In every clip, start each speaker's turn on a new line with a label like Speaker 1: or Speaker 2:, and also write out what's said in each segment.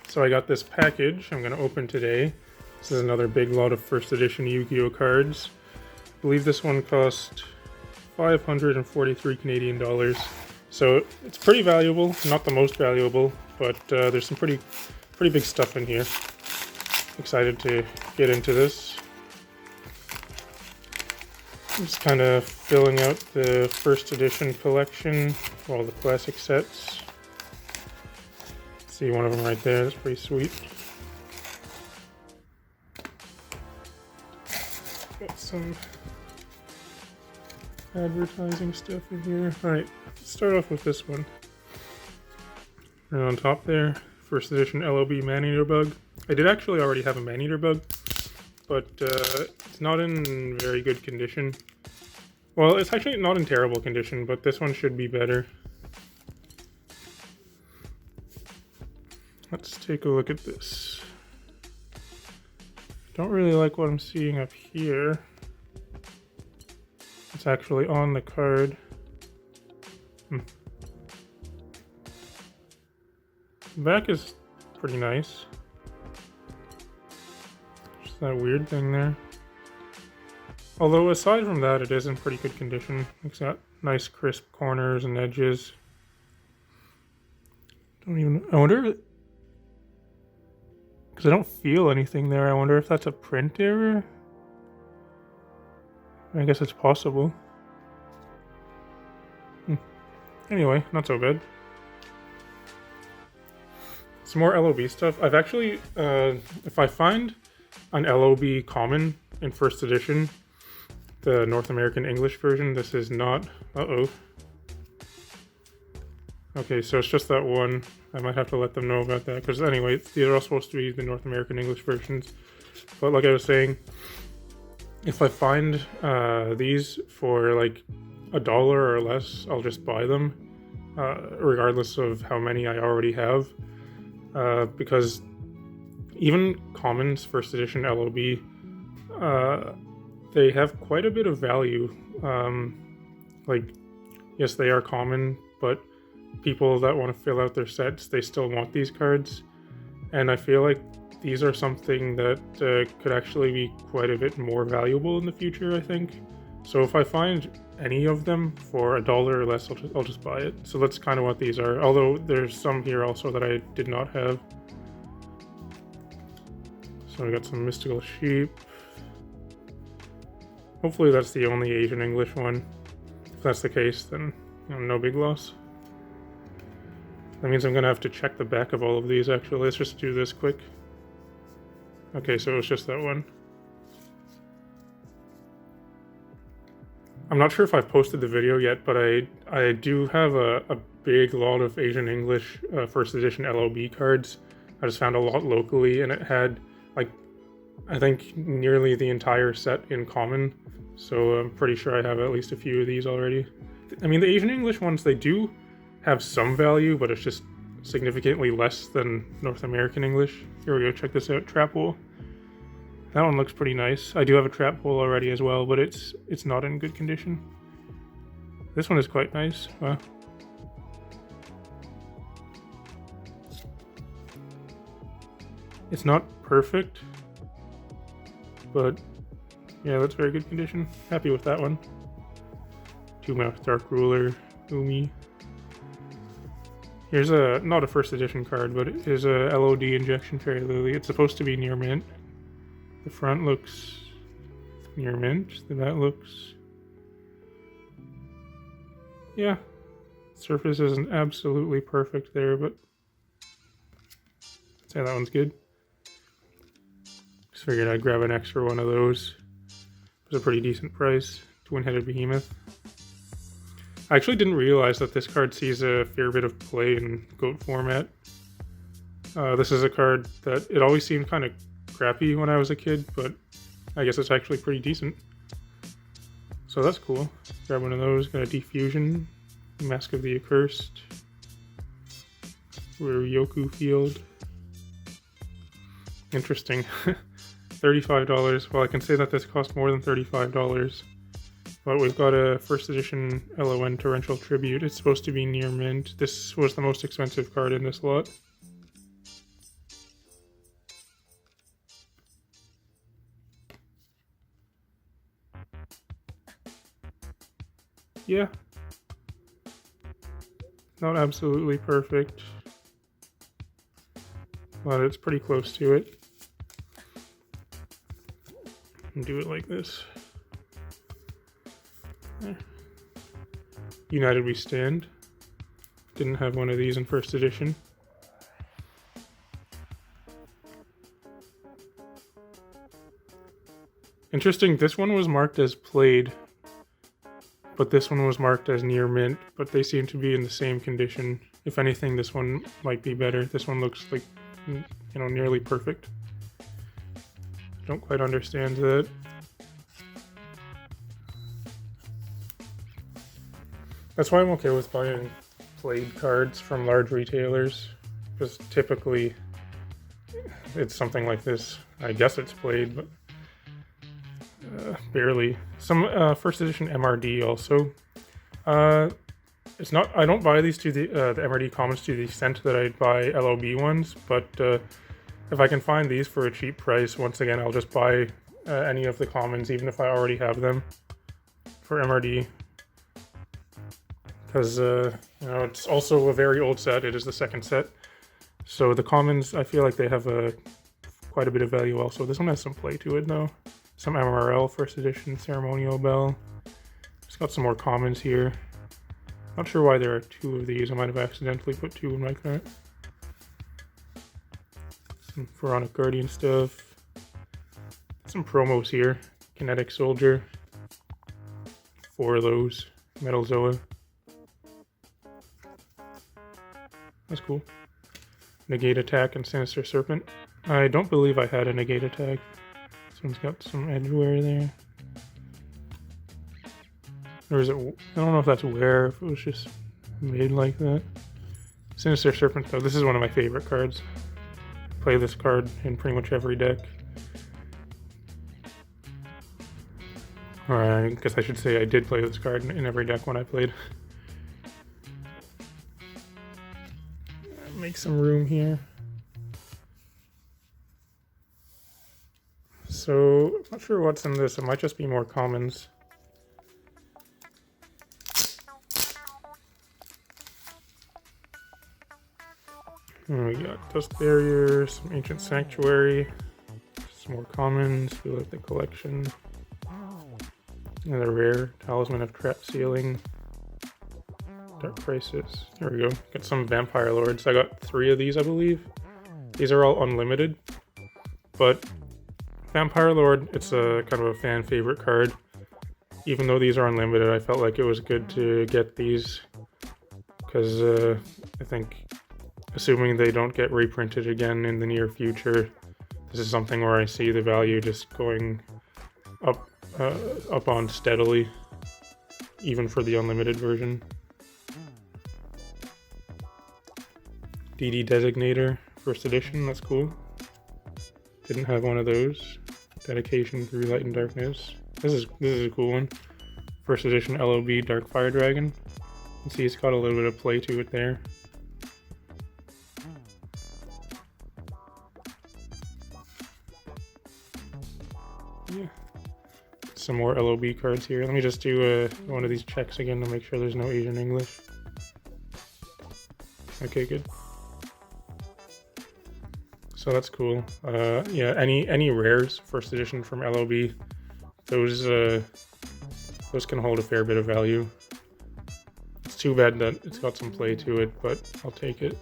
Speaker 1: So I got this package I'm going to open today. This is another big lot of first edition Yu-Gi-Oh cards. I believe this one cost 543 Canadian dollars. So it's pretty valuable, not the most valuable, but there's some pretty big stuff in here. Excited to get into this. I'm just kind of filling out the first edition collection of all the classic sets. See one of them right there, that's pretty sweet. Got some advertising stuff in here. Alright, let's start off with this one. And on top there, first edition LOB Maneater Bug. I did actually already have a Maneater Bug, but it's not in very good condition. Well, it's actually not in terrible condition, but this one should be better. Let's take a look at this. Don't really like what I'm seeing up here. It's actually on the card. The back is pretty nice. Just that weird thing there. Although aside from that, it is in pretty good condition. It's got nice crisp corners and edges. I wonder, because I don't feel anything there. I wonder if that's a print error. I guess it's possible. Anyway, not so bad. Some more LOB stuff. I've actually, if I find an LOB common in first edition, the North American English version, this is not... Okay, so it's just that one. I might have to let them know about that, because anyway, these are all supposed to be the North American English versions. But like I was saying, if I find these for like $1 or less, I'll just buy them, regardless of how many I already have. Because even commons first edition LOB, they have quite a bit of value. Like, yes, they are common, but people that want to fill out their sets, they still want these cards. And I feel like these are something that could actually be quite a bit more valuable in the future, I think. So if I find any of them for $1 or less, I'll just buy it. So that's kind of what these are. Although there's some here also that I did not have. So we got some Mystical Sheep. Hopefully that's the only Asian English one. If that's the case, then no big loss. That means I'm going to have to check the back of all of these, actually. Let's just do this quick. Okay, so it's just that one. I'm not sure if I've posted the video yet, but I do have a big lot of Asian English first edition LOB cards. I just found a lot locally, and it had, like, I think nearly the entire set in common. So I'm pretty sure I have at least a few of these already. I mean, the Asian English ones, they do have some value, but it's just significantly less than North American English. Here we go, check this out, Trap Hole. That one looks pretty nice. I do have a Trap Hole already as well, but it's not in good condition. This one is quite nice. Wow. It's not perfect, but yeah, that's very good condition. Happy with that one. Two-Mouth Dark Ruler, Umi. Here's not a first edition card, but it is a LOD Injection Fairy Lily. It's supposed to be near mint. The front looks near mint. The back looks... yeah. Surface isn't absolutely perfect there, but I'd say that one's good. Just figured I'd grab an extra one of those. It was a pretty decent price. Twin-Headed Behemoth. I actually didn't realize that this card sees a fair bit of play in GOAT format. This is a card that it always seemed kind of crappy when I was a kid, but I guess it's actually pretty decent. So that's cool. Grab one of those. Got a Defusion, Mask of the Accursed, Ryoku Field. Interesting. $35. Well, I can say that this cost more than $35. But we've got a first edition LON Torrential Tribute. It's supposed to be near mint. This was the most expensive card in this lot. yeah, not absolutely perfect, but it's pretty close to it. And do it like this. There. United We Stand. Didn't have one of these in first edition. Interesting, this one was marked as played, but this one was marked as near mint, but they seem to be in the same condition. If anything, this one might be better. This one looks like, nearly perfect. Don't quite understand that. That's why I'm okay with buying played cards from large retailers, because typically it's something like this. I guess it's played, but barely. Some first edition MRD also. It's not. I don't buy these to the MRD commons to the extent that I buy LOB ones, but if I can find these for a cheap price, once again, I'll just buy any of the commons, even if I already have them for MRD. Because it's also a very old set. It is the second set, so the commons, I feel like they have quite a bit of value. Also, this one has some play to it though. Some MRL first edition ceremonial bell. It's got some more commons here. Not sure why there are two of these. I might have accidentally put two in my cart. Some Pharaonic Guardian stuff. Some promos here. Kinetic Soldier. 4 of those. Metal Zoa. That's cool. Negate Attack and Sinister Serpent. I don't believe I had a Negate Attack. This one's got some edgeware there. Or is it... I don't know if that's wear, if it was just made like that. Sinister Serpent, though. This is one of my favorite cards. Play this card in pretty much every deck. Or I guess I should say I did play this card in every deck when I played. Make some room here. So, I'm not sure what's in this. It might just be more commons. We got Dust Barrier, some Ancient Sanctuary, some more commons, fill out the collection. Another rare, Talisman of Trap Sealing, Dark Crisis. There we go. Got some Vampire Lords. I got 3 of these, I believe. These are all unlimited, but Vampire Lord, it's a kind of a fan favorite card. Even though these are unlimited, I felt like it was good to get these because I think, assuming they don't get reprinted again in the near future, this is something where I see the value just going up on steadily, even for the unlimited version. DD Designator, first edition, that's cool. Didn't have one of those. Dedication through Light and Darkness. This is a cool one. First edition LOB Dark Fire Dragon. You can see it's got a little bit of play to it there. Yeah. Some more LOB cards here. Let me just do one of these checks again to make sure there's no Asian English. Okay, good. So that's cool. Yeah, any rares first edition from LOB, those can hold a fair bit of value. It's too bad that it's got some play to it, but I'll take it.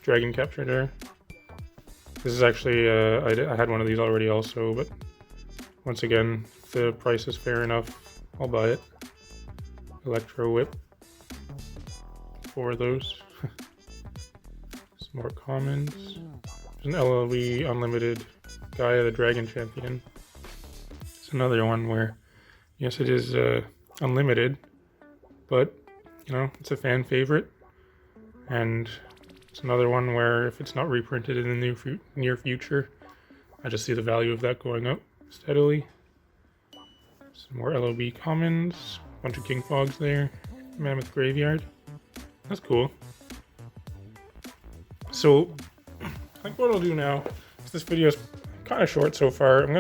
Speaker 1: Dragon Capture there. This is actually I had one of these already also, but once again, if the price is fair enough, I'll buy it. Electro Whip. 4 of those. Some more commons. There's an LLV Unlimited Gaia the Dragon Champion. It's another one where, yes, it is unlimited, but it's a fan favorite, and it's another one where if it's not reprinted in the near future, I just see the value of that going up steadily. Some more LOB commons, bunch of King Fogs there, Mammoth Graveyard. That's cool. So I think what I'll do now is, this video is kind of short so far. I'm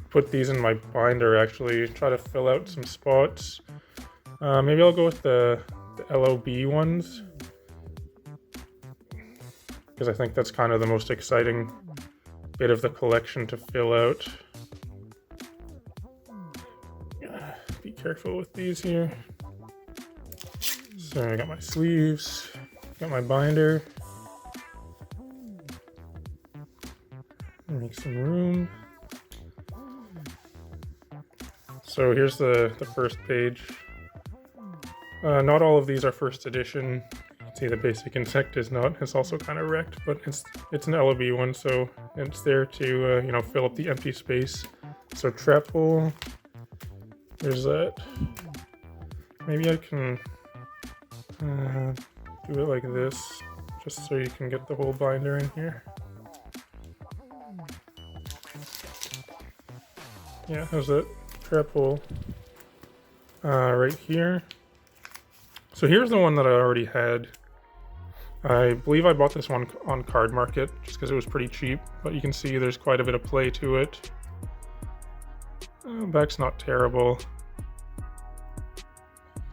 Speaker 1: put these in my binder, actually. Try to fill out some spots. Maybe I'll go with the LOB ones, because I think that's kind of the most exciting bit of the collection to fill out. Be careful with these here. So I got my sleeves, got my binder. Make some room. So here's the first page. Not all of these are first edition. See, the basic insect is not. It's also kind of wrecked, but it's an LOB one, so it's there to you know, fill up the empty space. So trap hole. There's that. Maybe I can do it like this, just so you can get the whole binder in here. Yeah, how's that? Trap hole. Right here. So here's the one that I already had. I believe I bought this one on Card Market just because it was pretty cheap, but you can see there's quite a bit of play to it. Back's not terrible,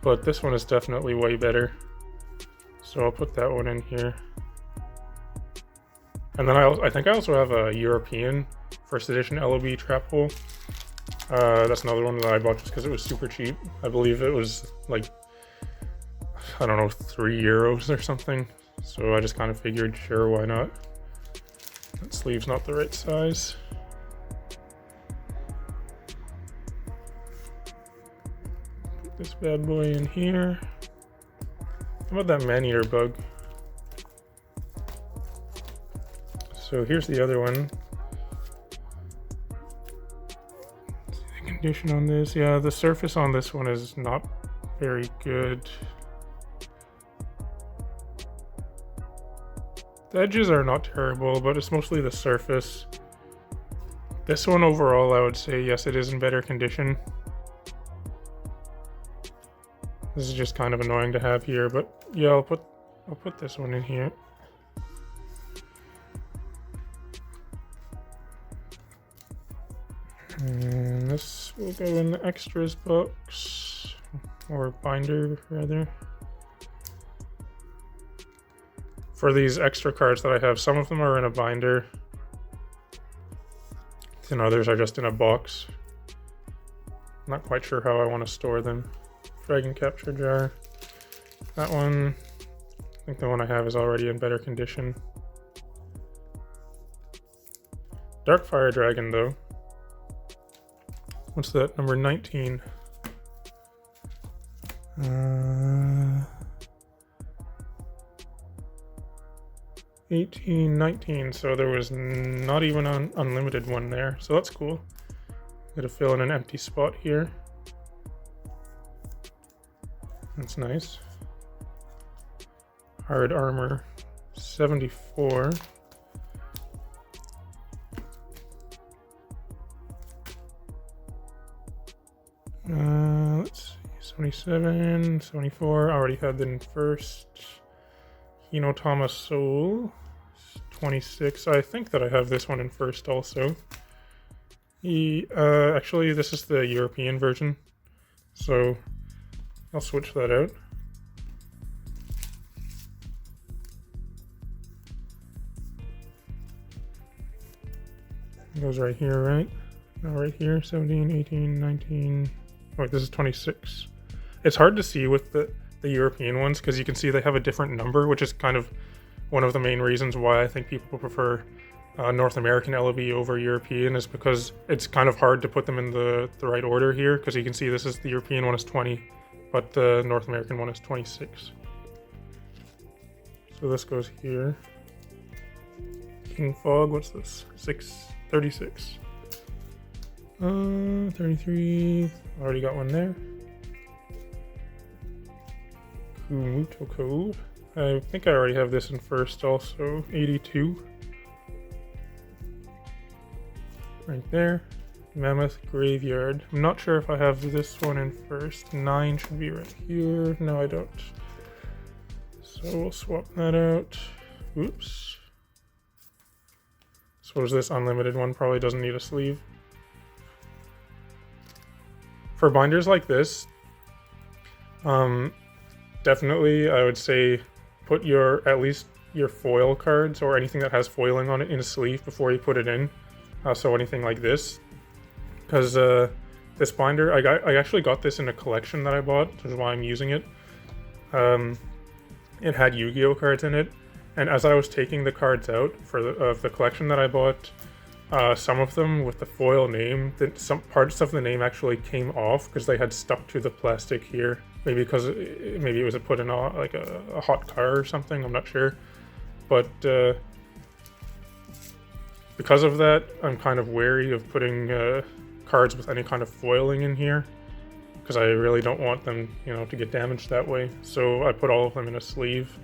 Speaker 1: but this one is definitely way better. So I'll put that one in here. And then I think I also have a European first edition LOB trap hole. That's another one that I bought just because it was super cheap. I believe it was like, I don't know, €3 or something. So I just kind of figured, sure, why not? That sleeve's not the right size. Put this bad boy in here. How about that man-eater bug? So here's the other one. The condition on this, yeah, the surface on this one is not very good. The edges are not terrible, but it's mostly the surface. This one overall, I would say, yes, it is in better condition. This is just kind of annoying to have here, but yeah, I'll put this one in here. And this will go in the extras box, or binder rather. For these extra cards that I have, some of them are in a binder, and others are just in a box. Not quite sure how I want to store them. Dragon capture jar. That one, I think the one I have is already in better condition. Dark Fire Dragon though. What's that? Number 19. 18, 19, so there was not even an unlimited one there, so that's cool. Gotta fill in an empty spot here. That's nice. Hard armor, 74. Let's see, 77, 74, I already had that in first. Hinotama Soul, 26. I think that I have this one in first also. Actually, this is the European version, so I'll switch that out. It goes right here, right? No, right here, 17, 18, 19. Wait, this is 26. It's hard to see with the European ones because you can see they have a different number, which is kind of one of the main reasons why I think people prefer North American LOB over European, is because it's kind of hard to put them in the right order here, because you can see this is the European one is 20, but the North American one is 26. So this goes here. King Fog, what's this? 36. 33, already got one there. Kumutoko. I think I already have this in first also. 82. Right there. Mammoth Graveyard. I'm not sure if I have this one in first. 9 should be right here. No, I don't. So we'll swap that out. Oops. Suppose this unlimited one probably doesn't need a sleeve. For binders like this, definitely I would say put at least your foil cards or anything that has foiling on it in a sleeve before you put it in. So anything like this, because this binder, I actually got this in a collection that I bought, which is why I'm using it. It had Yu-Gi-Oh cards in it, and as I was taking the cards out of the collection that I bought, some of them with the foil name, some parts of the name actually came off because they had stuck to the plastic here. Maybe because maybe it was put in a hot car or something. I'm not sure, but because of that, I'm kind of wary of putting cards with any kind of foiling in here, because I really don't want them, to get damaged that way. So I put all of them in a sleeve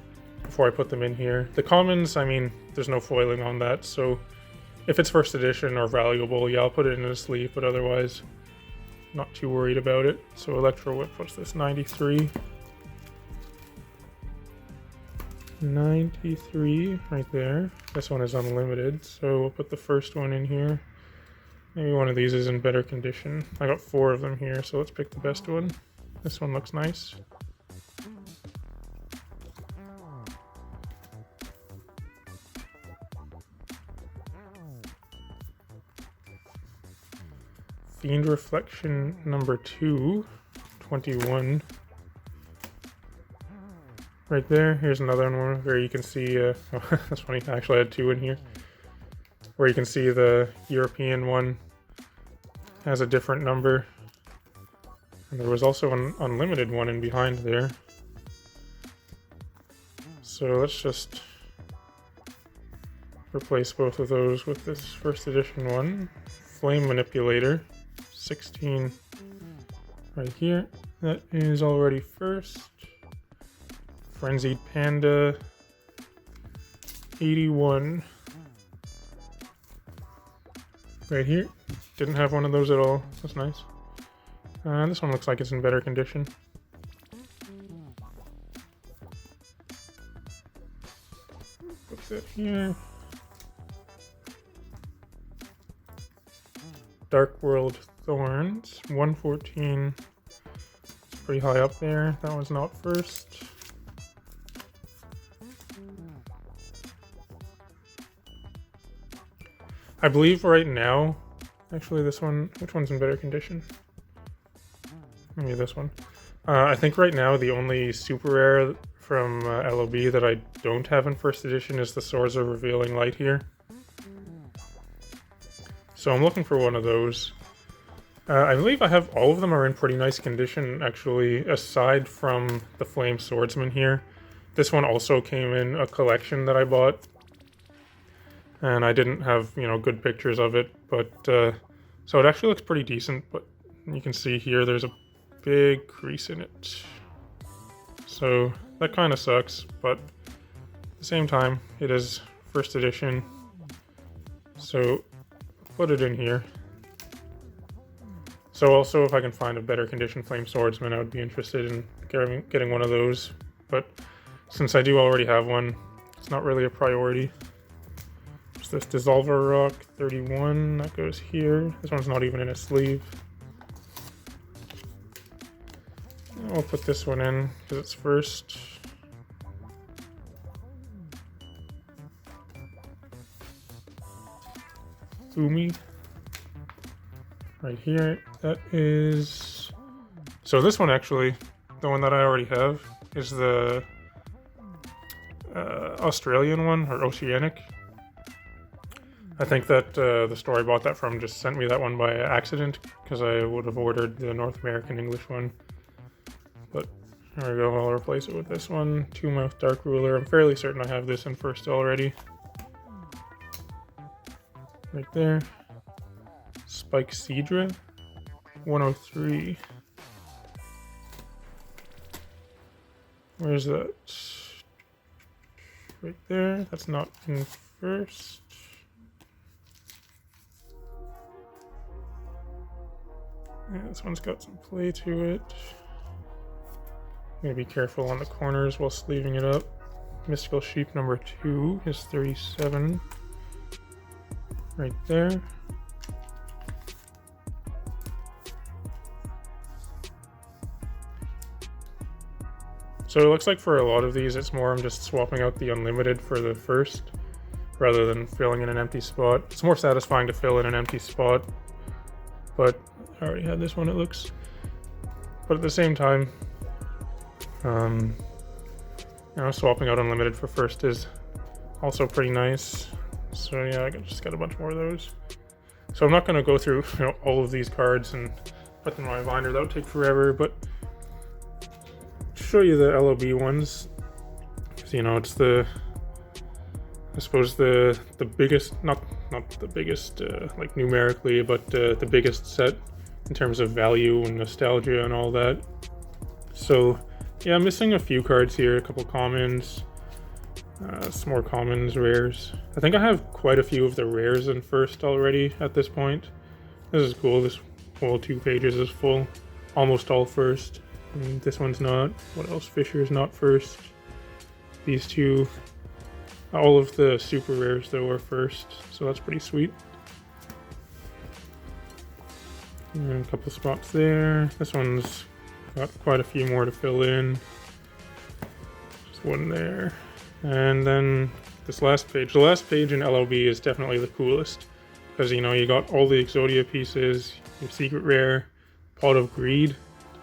Speaker 1: before I put them in here. The commons, I mean, there's no foiling on that, so if it's first edition or valuable, yeah, I'll put it in a sleeve, but otherwise, not too worried about it. So Electro Whip, what's this, 93? 93 right there. This one is unlimited, so we'll put the first one in here. Maybe one of these is in better condition. I got 4 of them here, so let's pick the best one. This one looks nice. Fiend Reflection number 2, 21. Right there. Here's another one where you can see, oh, that's funny, I actually had 2 in here. Where you can see the European one has a different number. And there was also an unlimited one in behind there. So let's just replace both of those with this first edition one. Flame Manipulator, 16 right here. That is already first. Frenzied Panda, 81 right here. Didn't have one of those at all. That's nice. This one looks like it's in better condition. Put that here. Dark World Thorns, 114. It's pretty high up there. That one's not first. I believe right now, actually this one, which one's in better condition? Maybe this one. I think right now the only super rare from LOB that I don't have in first edition is the Swords of Revealing Light here. So I'm looking for one of those. I believe I have all of them are in pretty nice condition, actually, aside from the Flame Swordsman here. This one also came in a collection that I bought. And I didn't have, good pictures of it, but, so it actually looks pretty decent, but you can see here there's a big crease in it. So that kind of sucks, but at the same time, it is first edition. So put it in here. So also, if I can find a better condition Flame Swordsman, I would be interested in getting one of those. But since I do already have one, it's not really a priority. This Dissolver Rock 31, that goes here. This one's not even in a sleeve. I'll put this one in because it's first. Umi. Right here. That is... So this one actually, the one that I already have, is the Australian one, or Oceanic. I think that the store I bought that from just sent me that one by accident, because I would have ordered the North American English one. But there we go, I'll replace it with this one. Two Mouth Dark Ruler. I'm fairly certain I have this in first already. Right there. Spike Cedra, 103. Where's that? Right there. That's not in first. Yeah, this one's got some play to it. I'm gonna be careful on the corners while sleeving it up. Mystical Sheep number 2 is 37. Right there. So it looks like for a lot of these, it's more I'm just swapping out the unlimited for the first, rather than filling in an empty spot. It's more satisfying to fill in an empty spot, but I already had this one, it looks. But at the same time, you know, swapping out unlimited for first is also pretty nice. So yeah, I just got a bunch more of those. So I'm not going to go through, you know, all of these cards and put them in my binder. That would take forever, but to show you the LOB ones, because, you know, it's the, I suppose the biggest, not the biggest like numerically, but the biggest set in terms of value and nostalgia and all that. So yeah, I'm missing a few cards here, a couple commons, some more commons, rares. I think I have quite a few of the rares in first already at this point. This is cool. This whole 2 pages is full. Almost all first. I mean, this one's not. What else? Fisher's not first. These two. All of the super rares though are first, so that's pretty sweet. And a couple spots there. This one's got quite a few more to fill in. Just one there. And then this last page. The last page in LOB is definitely the coolest. Because, you know, you got all the Exodia pieces, your secret rare, Pot of Greed.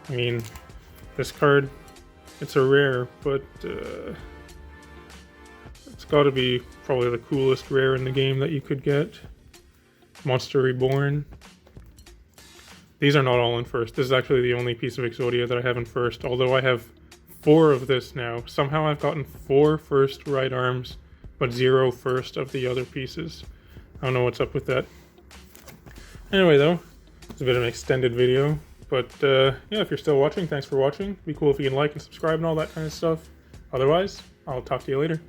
Speaker 1: I mean, this card, it's a rare, but it's got to be probably the coolest rare in the game that you could get. Monster Reborn. These are not all in first. This is actually the only piece of Exodia that I have in first, although I have 4 of this now. Somehow I've gotten 4 first right arms, but 0 first of the other pieces. I don't know what's up with that. Anyway though, it's a bit of an extended video, but yeah, if you're still watching, thanks for watching. It'd be cool if you can like and subscribe and all that kind of stuff. Otherwise, I'll talk to you later.